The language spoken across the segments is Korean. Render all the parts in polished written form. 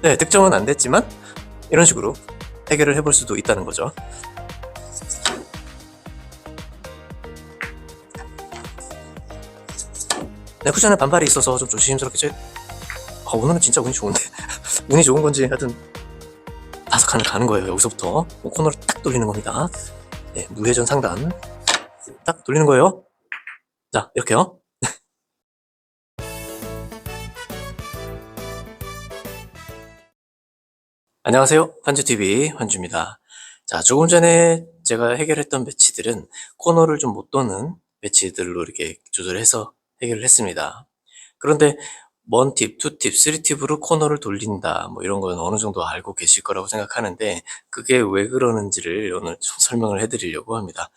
네, 득점은 안 됐지만 이런 식으로 해결을 해볼 수도 있다는 거죠. 네, 후전에 반발이 있어서 좀 조심스럽게 오늘은 진짜 운이 좋은데 운이 좋은 건지 하여튼 5칸을 가는 거예요. 여기서부터 코너를 딱 돌리는 겁니다. 네, 무회전 상단 딱 돌리는 거예요. 자, 이렇게요. 안녕하세요. 환주TV 환주입니다. 자, 조금 전에 제가 해결했던 매치들은 코너를 좀 못 도는 매치들로 이렇게 조절해서 해결을 했습니다. 그런데 1팁, 2팁, 3팁으로 코너를 돌린다 뭐 이런 건 어느 정도 알고 계실 거라고 생각하는데 그게 왜 그러는지를 오늘 좀 설명을 해드리려고 합니다.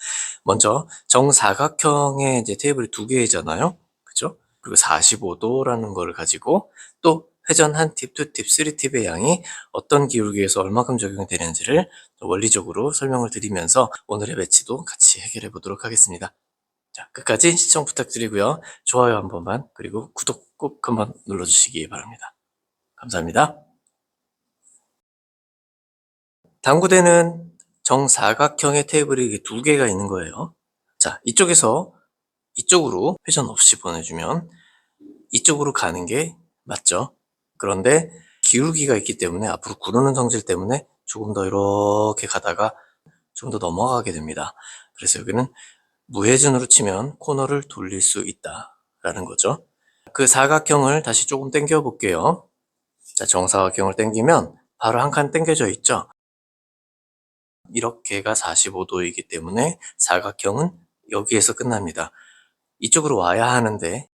먼저 정사각형의 이제 테이블이 2개잖아요. 그죠? 그리고 45도라는 걸 가지고 또 회전 1팁, 2팁, 3팁의 양이 어떤 기울기에서 얼마큼 적용되는지를 원리적으로 설명을 드리면서 오늘의 매치도 같이 해결해 보도록 하겠습니다. 자, 끝까지 시청 부탁드리고요. 좋아요 한 번만, 그리고 구독 꼭 한번 눌러주시기 바랍니다. 감사합니다. 당구대는 정사각형의 테이블이 2개가 있는 거예요. 자, 이쪽에서 이쪽으로 회전 없이 보내주면 이쪽으로 가는 게 맞죠? 그런데 기울기가 있기 때문에 앞으로 구르는 성질 때문에 조금 더 이렇게 가다가 좀 더 넘어가게 됩니다. 그래서 여기는 무회전으로 치면 코너를 돌릴 수 있다라는 거죠. 그 사각형을 다시 조금 당겨 볼게요. 자, 정사각형을 당기면 바로 한 칸 당겨져 있죠. 이렇게가 45도이기 때문에 사각형은 여기에서 끝납니다. 이쪽으로 와야 하는데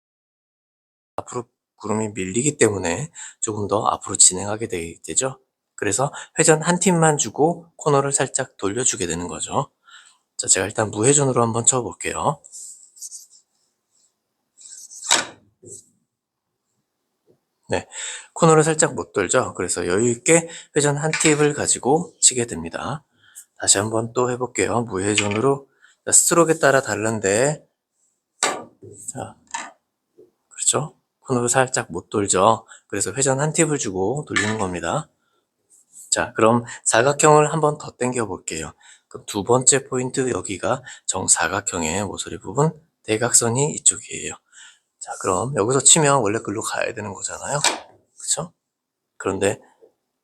앞으로 구름이 밀리기 때문에 조금 더 앞으로 진행하게 되죠. 그래서 회전 한 팁만 주고 코너를 살짝 돌려주게 되는 거죠. 자, 제가 일단 무회전으로 한번 쳐볼게요. 네, 코너를 살짝 못 돌죠. 그래서 여유있게 회전 한 팁을 가지고 치게 됩니다. 다시 한번 또 해볼게요. 무회전으로. 자, 스트로크에 따라 다른데, 자, 그렇죠? 코너를 살짝 못 돌죠. 그래서 회전 한 팁을 주고 돌리는 겁니다. 자, 그럼 사각형을 한번 더 당겨 볼게요. 그럼 두 번째 포인트, 여기가 정사각형의 모서리 부분, 대각선이 이쪽이에요. 자, 그럼 여기서 치면 원래 글로 가야 되는 거잖아요. 그쵸? 그런데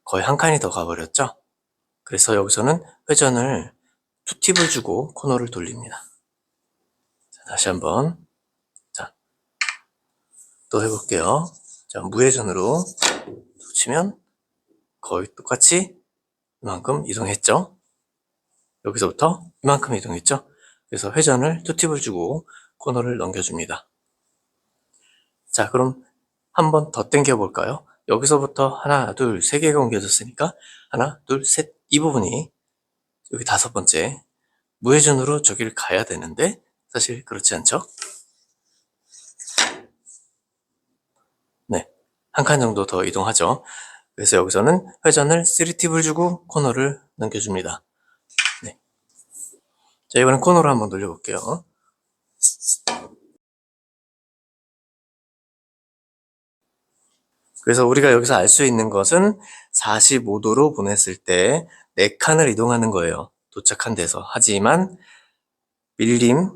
거의 한 칸이 더 가버렸죠? 그래서 여기서는 회전을 2팁을 주고 코너를 돌립니다. 자, 다시 한번. 자, 또 해볼게요. 자, 무회전으로 치면 거의 똑같이 이만큼 이동했죠? 여기서부터 이만큼 이동했죠? 그래서 회전을 2팁을 주고 코너를 넘겨줍니다. 자, 그럼 한 번 더 당겨 볼까요? 여기서부터 하나, 둘, 세 개가 옮겨졌으니까 하나, 둘, 셋, 이 부분이 여기 5번째 무회전으로 저기를 가야 되는데 사실 그렇지 않죠? 네, 한 칸 정도 더 이동하죠. 그래서 여기서는 회전을 3팁을 주고 코너를 넘겨줍니다. 네. 자, 이번엔 코너로 한번 돌려볼게요. 그래서 우리가 여기서 알 수 있는 것은 45도로 보냈을 때 4칸을 이동하는 거예요. 도착한 데서. 하지만 밀림,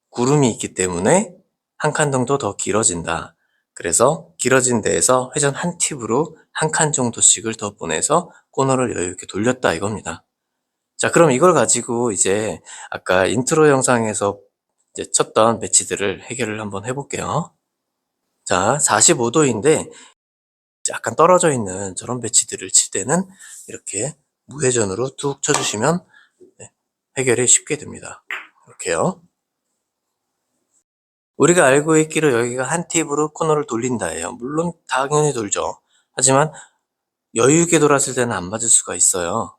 구름이 있기 때문에 한 칸 정도 더 길어진다. 그래서 길어진 데에서 회전 한 팁으로 한 칸 정도씩을 더 보내서 코너를 여유 있게 돌렸다 이겁니다. 자, 그럼 이걸 가지고 이제 아까 인트로 영상에서 이제 쳤던 매치들을 해결을 한번 해볼게요. 자, 45도인데 약간 떨어져 있는 저런 배치들을 칠 때는 이렇게 무회전으로 툭 쳐주시면 해결이 쉽게 됩니다. 이렇게요. 우리가 알고 있기로 여기가 한 팁으로 코너를 돌린다예요. 물론 당연히 돌죠. 하지만 여유 있게 돌았을 때는 안 맞을 수가 있어요.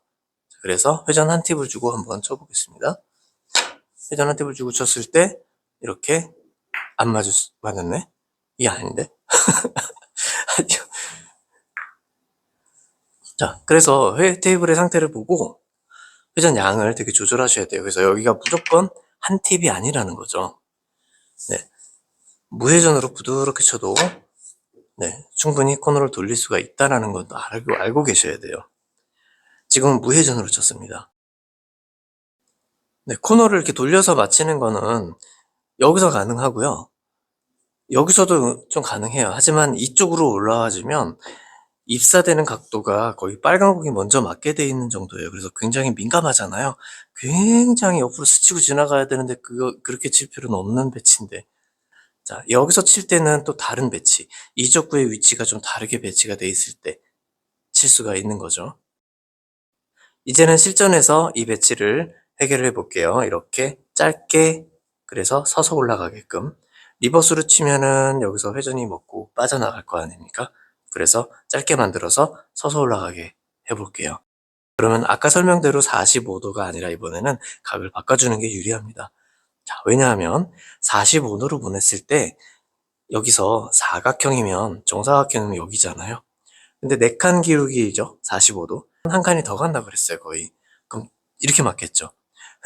그래서 회전 한 팁을 주고 한번 쳐보겠습니다. 회전 한 팁을 주고 쳤을 때 이렇게 안 맞았네? 이게 아닌데? 자, 그래서 테이블의 상태를 보고 회전 양을 되게 조절하셔야 돼요. 그래서 여기가 무조건 한 팁이 아니라는 거죠. 네. 무회전으로 부드럽게 쳐도 네, 충분히 코너를 돌릴 수가 있다는 것도 알고 계셔야 돼요. 지금은 무회전으로 쳤습니다. 네, 코너를 이렇게 돌려서 맞히는 거는 여기서 가능하고요. 여기서도 좀 가능해요. 하지만 이쪽으로 올라와주면 입사되는 각도가 거의 빨간 공이 먼저 맞게 돼 있는 정도예요. 그래서 굉장히 민감하잖아요. 굉장히 옆으로 스치고 지나가야 되는데 그렇게 칠 필요는 없는 배치인데. 자, 여기서 칠 때는 또 다른 배치. 이적구의 위치가 좀 다르게 배치가 돼 있을 때 칠 수가 있는 거죠. 이제는 실전에서 이 배치를 해결해 볼게요. 이렇게 짧게 그래서 서서 올라가게끔 리버스로 치면은 여기서 회전이 먹고 빠져나갈 거 아닙니까? 그래서 짧게 만들어서 서서 올라가게 해볼게요. 그러면 아까 설명대로 45도가 아니라 이번에는 각을 바꿔주는 게 유리합니다. 자, 왜냐하면 45도로 보냈을 때 여기서 사각형이면 정사각형이면 여기잖아요. 근데 4칸 기울기죠. 45도. 한 칸이 더 간다 그랬어요, 거의. 그럼 이렇게 맞겠죠.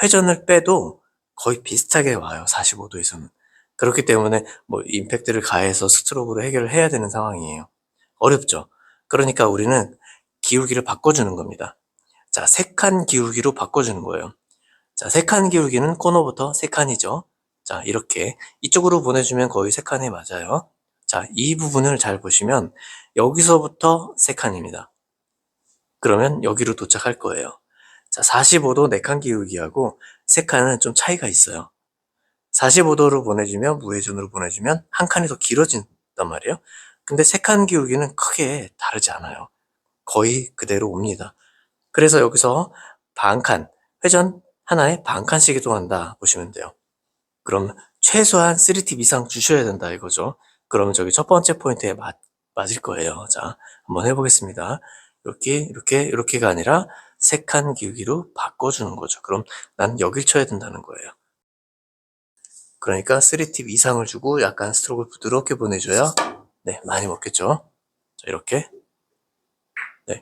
회전을 빼도 거의 비슷하게 와요, 45도에서는. 그렇기 때문에 뭐 임팩트를 가해서 스트로크로 해결을 해야 되는 상황이에요. 어렵죠. 그러니까 우리는 기울기를 바꿔주는 겁니다. 자, 3칸 기울기로 바꿔주는 거예요. 자, 3칸 기울기는 코너부터 3칸이죠. 자, 이렇게 이쪽으로 보내주면 거의 3칸에 맞아요. 자, 이 부분을 잘 보시면 여기서부터 3칸입니다. 그러면 여기로 도착할 거예요. 자, 45도 4칸 기울기하고 3칸은 좀 차이가 있어요. 45도로 보내주면, 무회전으로 보내주면 한 칸이 더 길어진단 말이에요. 근데 3칸 기울기는 크게 다르지 않아요. 거의 그대로 옵니다. 그래서 여기서 반칸, 회전 하나에 반칸씩 이동한다 보시면 돼요. 그럼 최소한 3팁 이상 주셔야 된다 이거죠. 그러면 저기 첫 번째 포인트에 맞을 거예요. 자, 한번 해보겠습니다. 이렇게가 아니라 3칸 기울기로 바꿔주는 거죠. 그럼 난 여길 쳐야 된다는 거예요. 그러니까 3팁 이상을 주고 약간 스트로크를 부드럽게 보내줘야 네, 많이 먹겠죠. 자, 이렇게. 네.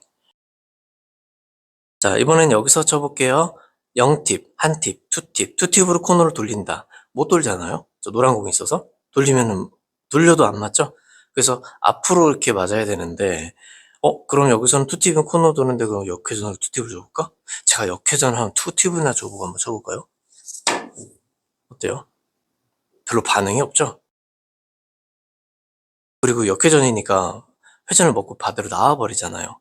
자, 이번엔 여기서 쳐볼게요. 0팁, 1팁, 2팁, 2팁으로 코너를 돌린다. 못 돌잖아요? 저 노란 공이 있어서. 돌려도 안 맞죠? 그래서 앞으로 이렇게 맞아야 되는데, 그럼 여기서는 2팁은 코너 도는데 그럼 역회전으로 2팁을 줘볼까? 제가 역회전 한 2팁이나 줘보고 한번 쳐볼까요? 어때요? 별로 반응이 없죠? 그리고 역회전이니까 회전을 먹고 바다로 나와버리잖아요.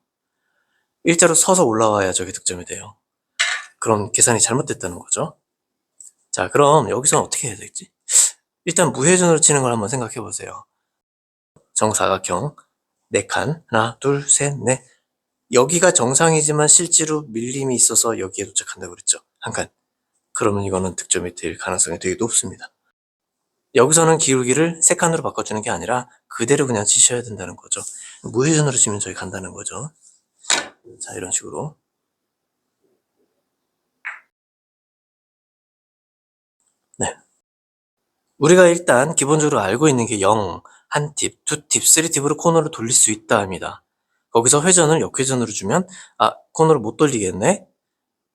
일자로 서서 올라와야 저게 득점이 돼요. 그럼 계산이 잘못됐다는 거죠. 자, 그럼 여기서는 어떻게 해야 되지? 일단 무회전으로 치는 걸 한번 생각해 보세요. 정사각형 4칸 하나 둘 셋 넷 여기가 정상이지만 실제로 밀림이 있어서 여기에 도착한다고 그랬죠. 한 칸. 그러면 이거는 득점이 될 가능성이 되게 높습니다. 여기서는 기울기를 3칸으로 바꿔주는 게 아니라 그대로 그냥 치셔야 된다는 거죠. 무회전으로 치면 저기 간다는 거죠. 자, 이런 식으로. 네. 우리가 일단 기본적으로 알고 있는 게 0, 1팁, 2팁, 3팁으로 코너를 돌릴 수 있다 합니다. 거기서 회전을 역회전으로 주면 코너를 못 돌리겠네?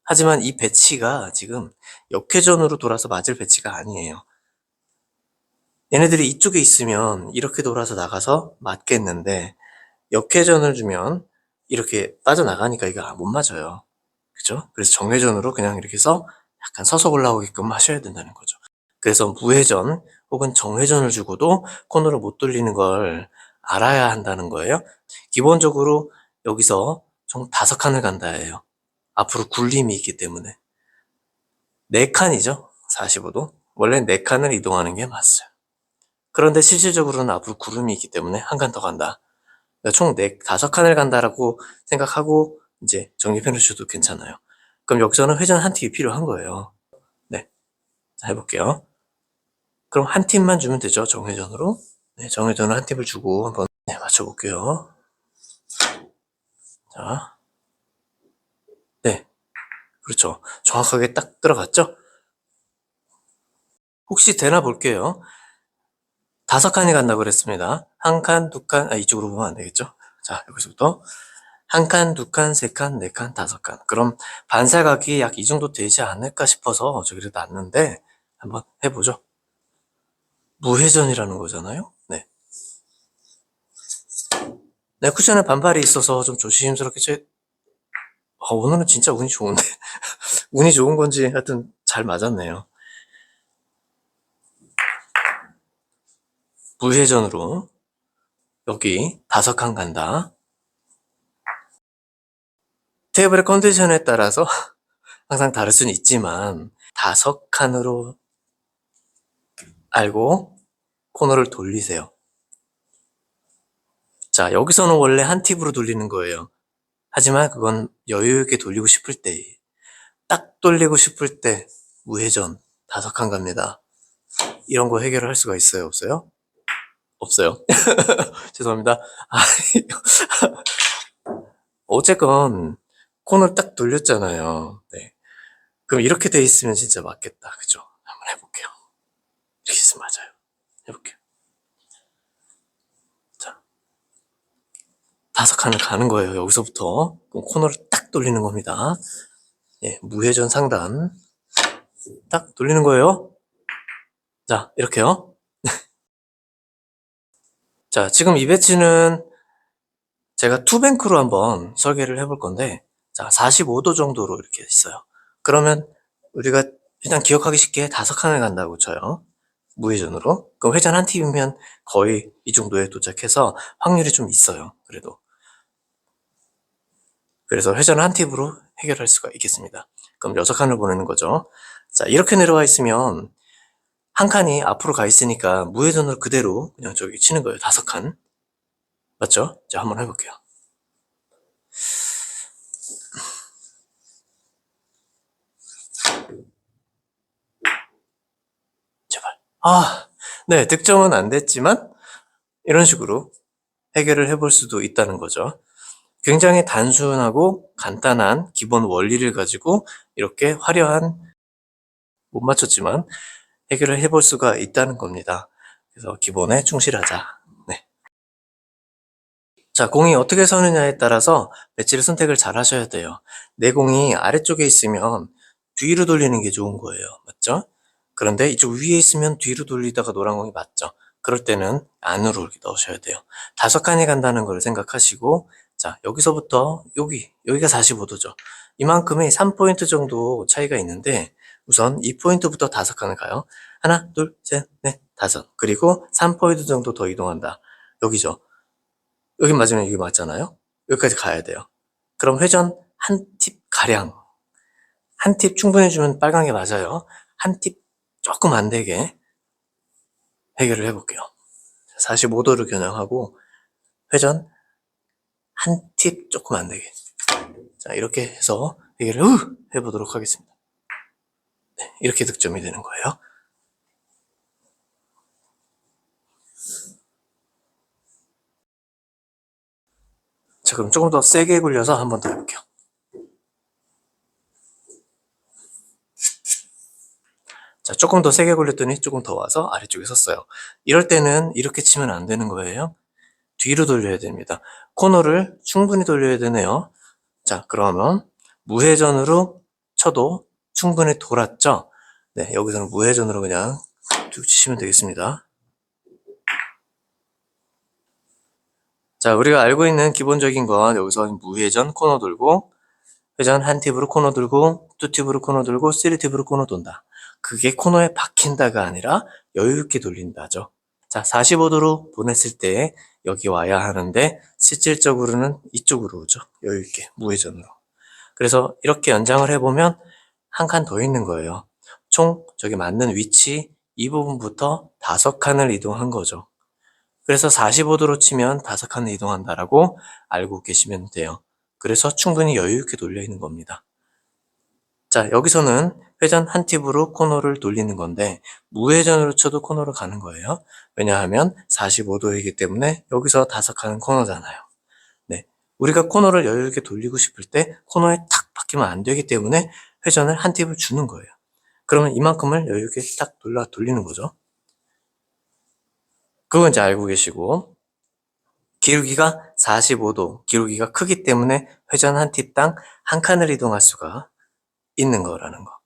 하지만 이 배치가 지금 역회전으로 돌아서 맞을 배치가 아니에요. 얘네들이 이쪽에 있으면 이렇게 돌아서 나가서 맞겠는데 역회전을 주면 이렇게 빠져나가니까 이거 못 맞아요. 그죠? 그래서 정회전으로 그냥 이렇게 해서 약간 서서 올라오게끔 하셔야 된다는 거죠. 그래서 무회전 혹은 정회전을 주고도 코너를 못 돌리는 걸 알아야 한다는 거예요. 기본적으로 여기서 총 5칸을 간다예요. 앞으로 굴림이 있기 때문에. 4칸이죠. 45도. 원래 4칸을 이동하는 게 맞어요. 그런데 실질적으로는 앞으로 구름이 있기 때문에 한 칸 더 간다. 그러니까 총 5칸을 간다라고 생각하고 이제 정립해 놓으셔도 괜찮아요. 그럼 여기서는 회전 한 팁이 필요한 거예요. 네. 자, 해볼게요. 그럼 한 팁만 주면 되죠. 정회전으로. 네, 정회전으로 한 팁을 주고 한번 네, 맞춰볼게요. 자. 네. 그렇죠. 정확하게 딱 들어갔죠? 혹시 되나 볼게요. 5칸이 간다고 그랬습니다. 한 칸, 2칸, 이쪽으로 보면 안 되겠죠? 자, 여기서부터 한 칸, 2칸, 3칸, 4칸, 5칸. 그럼 반사각이 약 이 정도 되지 않을까 싶어서 저기를 놨는데 한번 해보죠. 무회전이라는 거잖아요. 네. 네, 쿠션에 반팔이 있어서 좀 조심스럽게 오늘은 진짜 운이 좋은데. 운이 좋은 건지 하여튼 잘 맞았네요. 무회전으로 여기 5칸 간다. 테이블의 컨디션에 따라서 항상 다를 수는 있지만 5칸으로 알고 코너를 돌리세요. 자, 여기서는 원래 한 팁으로 돌리는 거예요. 하지만 그건 여유 있게 돌리고 싶을 때, 딱 돌리고 싶을 때 무회전 5칸 갑니다. 이런 거 해결을 할 수가 있어요? 없어요? 없어요. 죄송합니다. 어쨌건 코너를 딱 돌렸잖아요. 네. 그럼 이렇게 돼 있으면 진짜 맞겠다. 그죠? 한번 해볼게요. 이렇게 있으면 맞아요. 해볼게요. 자, 5칸을 가는 거예요. 여기서부터. 그럼 코너를 딱 돌리는 겁니다. 예, 무회전 상단. 딱 돌리는 거예요. 자, 이렇게요. 자, 지금 이 배치는 제가 투뱅크로 한번 설계를 해볼 건데, 자, 45도 정도로 이렇게 있어요. 그러면 우리가 일단 기억하기 쉽게 5칸을 간다고 쳐요. 무회전으로. 그럼 회전 한 팁이면 거의 이 정도에 도착해서 확률이 좀 있어요. 그래서 회전 한 팁으로 해결할 수가 있겠습니다. 그럼 6칸을 보내는 거죠. 자, 이렇게 내려와 있으면 한 칸이 앞으로 가 있으니까 무회전으로 그대로 그냥 저기 치는 거예요. 5칸. 맞죠? 자, 한번 해볼게요. 제발. 네, 득점은 안 됐지만 이런 식으로 해결을 해볼 수도 있다는 거죠. 굉장히 단순하고 간단한 기본 원리를 가지고 이렇게 화려한, 못 맞췄지만 해결을 해볼 수가 있다는 겁니다. 그래서 기본에 충실하자. 네. 자, 공이 어떻게 서느냐에 따라서 배치를 선택을 잘 하셔야 돼요. 내 공이 아래쪽에 있으면 뒤로 돌리는 게 좋은 거예요. 맞죠? 그런데 이쪽 위에 있으면 뒤로 돌리다가 노란 공이 맞죠? 그럴 때는 안으로 이렇게 넣으셔야 돼요. 5칸이 간다는 걸 생각하시고, 자, 여기서부터 여기가 45도죠. 이만큼의 3포인트 정도 차이가 있는데, 우선 이 포인트부터 5칸을 가요. 하나, 둘, 셋, 넷, 5. 그리고 3포인트 정도 더 이동한다. 여기죠. 여기 맞으면 여기 맞잖아요. 여기까지 가야 돼요. 그럼 회전 한 팁 가량, 한 팁 충분히 주면 빨간 게 맞아요. 한 팁 조금 안 되게 해결을 해볼게요. 45도를 겨냥하고 회전 한 팁 조금 안 되게. 자, 이렇게 해서 해결을 해보도록 하겠습니다. 네, 이렇게 득점이 되는 거예요. 자, 그럼 조금 더 세게 굴려서 한 번 더 해볼게요. 자, 조금 더 세게 굴렸더니 조금 더 와서 아래쪽에 섰어요. 이럴 때는 이렇게 치면 안 되는 거예요. 뒤로 돌려야 됩니다. 코너를 충분히 돌려야 되네요. 자, 그러면 무회전으로 쳐도 충분히 돌았죠? 네, 여기서는 무회전으로 그냥 쭉 치시면 되겠습니다. 자, 우리가 알고 있는 기본적인 건 여기서 무회전 코너 돌고, 회전 한 팁으로 코너 돌고, 두 팁으로 코너 돌고, 쓰리 팁으로 코너 돈다. 그게 코너에 박힌다가 아니라 여유있게 돌린다죠. 자, 45도로 보냈을 때 여기 와야 하는데 실질적으로는 이쪽으로 오죠. 여유있게, 무회전으로. 그래서 이렇게 연장을 해보면 한 칸 더 있는 거예요. 총 저기 맞는 위치 이 부분부터 5칸을 이동한 거죠. 그래서 45도로 치면 5칸을 이동한다라고 알고 계시면 돼요. 그래서 충분히 여유 있게 돌려 있는 겁니다. 자, 여기서는 회전 한 팁으로 코너를 돌리는 건데 무회전으로 쳐도 코너로 가는 거예요. 왜냐하면 45도이기 때문에 여기서 5칸은 코너잖아요. 네. 우리가 코너를 여유 있게 돌리고 싶을 때 코너에 탁 박히면 안 되기 때문에 회전을 한 팁을 주는 거예요. 그러면 이만큼을 여유 있게 딱 돌리는 거죠. 그건 이제 알고 계시고, 기울기가 45도, 기울기가 크기 때문에 회전 한 팁당 한 칸을 이동할 수가 있는 거라는 거.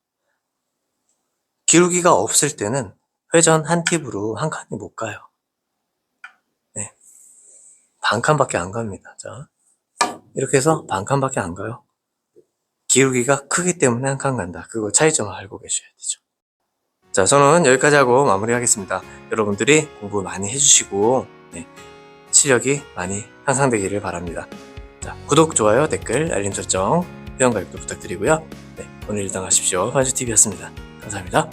기울기가 없을 때는 회전 한 팁으로 한 칸이 못 가요. 네. 반 칸밖에 안 갑니다. 자, 이렇게 해서 반 칸밖에 안 가요. 기울기가 크기 때문에 한 칸 간다. 그거 차이점을 알고 계셔야 되죠. 자, 저는 여기까지 하고 마무리하겠습니다. 여러분들이 공부 많이 해주시고 실력이 많이 향상되기를 바랍니다. 자, 구독, 좋아요, 댓글, 알림 설정, 회원 가입도 부탁드리고요. 오늘 일당 하십시오. 반주TV였습니다. 감사합니다.